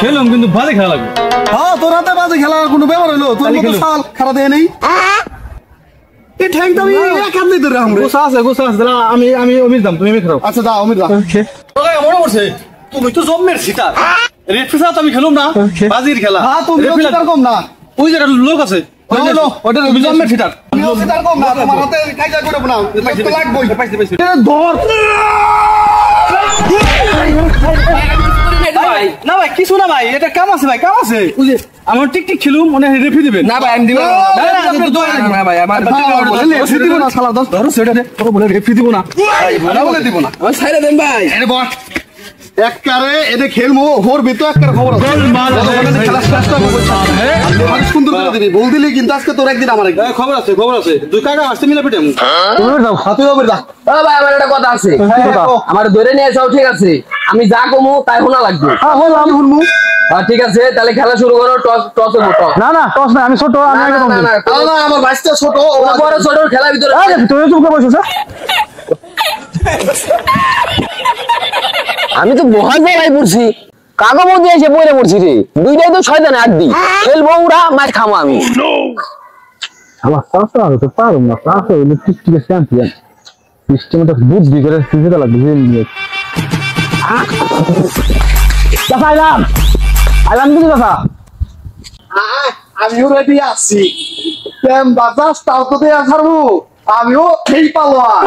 খেলাম কিন্তু বাজে খেলা লাগবে। হ্যাঁ তোর হাতে বাজে খেলার কোনো ব্যাপার হলো? তোর মতো সাল খারাপ দেয় নেই। এই ঠ্যাংটা আমি এক হাত দিয়ে ধরে আমরা। গোসা আছে দাঁড়া, আমি অমির দাম, তুমি খেলো। আচ্ছা দাও অমির দাও। মনে পড়ছে তুমি তো জম্মের সিটার, রেফরি তো আমি খেলুম না, বাজির খেলা। হ্যাঁ তুমি সিটার কম না, ওই যে লোক আছে ওটা জম্মের সিটার। তুমি সিটার কম না, তোমার হাতে কাইজা করে বানাও, তো লাগবেই। পাইছি ধর না ভাই, কিছু না ভাই, এটা কাম আছে ভাই, কাম আছে। ওই যে আমার টিকটিক খেলুম, মনে হয় রেফরি দিবেন। না ভাই আমি দিব না ভাই, আমার রেফরি দিব না শালা। দশ ধরো সেটা দে, তোর বলে রেফরি দিব না, ভালো বলে দিব না। ওই ছাইরা দেন ভাই। এনে বস এককারে এনে খেলমু, হোর ভিতর এককারে খবর আছে। খেলা চেষ্টা করব, আমি সুন্দর করে দিবি। বল দিলি কিন্তু আজকে তোর একদিন আমার একদিন। খবর আছে, দুই কাকা আসতে মিলে পেটে তুমি দাও, হাতে হবে দা। ও ভাই আমার একটা কথা আছে, আমার ধরে নিয়ে যাও, ঠিক আছে? আমি যা কমু তাই শোনা লাগবে। হ্যাঁ হল আমি শুনমু। ঠিক আছে তাহলে খেলা শুরু করো। টস হবো। টস না না টস না, আমি ছোট, আমি আগে না না না আমার বাইসটা ছোট, ওরা বড় ছোট খেলা ভিতরে। আরে তুই চুপ করে বসছ। আমি তো বহাল জায়গায় পড়ছি, কাগো মধ্যে এসে পড়ে পড়ছি রে। দুইটাই তো শয়তান আড্ডি, খেলবো ওরা, মাছ খামো আমি। আমার সাসা তো পারুম না, সাসা হইলো টিকটিকে চ্যাম্পিয়ন। সিস্টেমটা বুদ্ধি করে সিজেটা লাগবে নিয়ে। চাচা আইলাম কিন্তু চাচা। আমিও রেডি আছি, কেম বাজাস তাও তো দেয়া ছাড়বো, আমিও খেই পালোয়ান।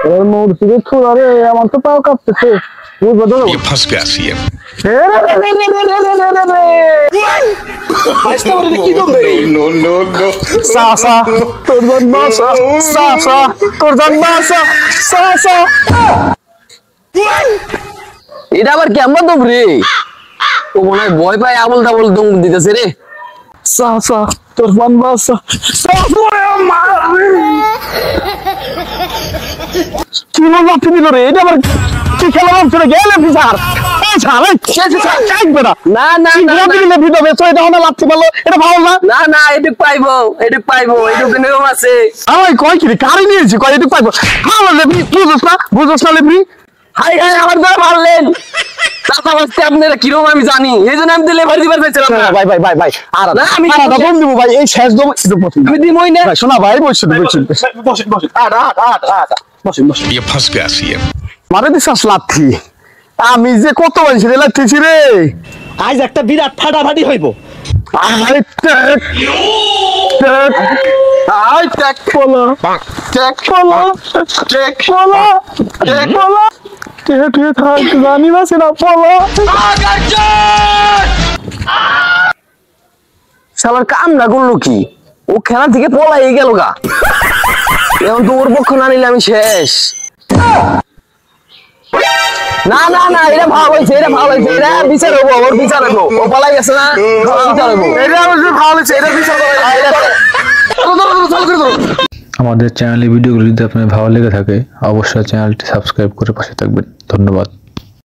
ওর মোর সিগে ছোড়া রে, আমার তো পাও কাঁপতেছে। বুঝবো তো फंस गया सीएम। नो नो नो সাসা তোর জন্মাসা, সাসা তোর জন্মাসা, সাসা। এটা আবার কেমন দম রে? ও মনে হয় ভয় পায়, আবল তাবল দম দিতেছে রে। সাসা তোর জন্মাসা, কি বলবো তুমি রে? এটা আবার কি খেলা হচ্ছে? গেলে বিচার না না এটা ভালো না। না না এটুক পাইবো, এটুক নিয়ম আছে। আমি কয় কি কারি নিয়েছি, কয় এটুক পাইবো। বুঝোস না লেবরি? হাই হাই আমার দ্বারা মারলেন আপনারা কিরকম আমি জানি, এই জন্য আমি লেবার দিবার চাইছিলাম না। ভাই ভাই ভাই ভাই আর না আমি দম দিব ভাই, এই শেষ দম আমি দিমই না। শোনা ভাই, বসেন ये फंस गया सीएम। মারে দিছাস লাথি, আমি যে কত বলছি রে লাথিছি রে। আজ একটা বিরাট ফাটাফাটি হইব। আরে টেক টেক আই টেক বলো, টেক বলো, টেক বলো, টেক বলো, টেক টেক থাক জানি না সেটা বলো। শালার কাম না করলো কি, ও খেলা থেকে পলাই গেল গা। এখন তো ওর পক্ষ না নিলে আমি শেষ। না না না এটা ভালো হয়েছে, এটা বিচার হবো, ওর বিচার হবো। ও পলাই গেছে না, বিচার হবো। এটা ভালো হয়েছে, এটা বিচার আমাদের চ্যানেলে ভিডিওগুলো যদি আপনার ভালো লেগে থাকে অবশ্যই চ্যানেলটি সাবস্ক্রাইব করে পাশে থাকবেন। ধন্যবাদ।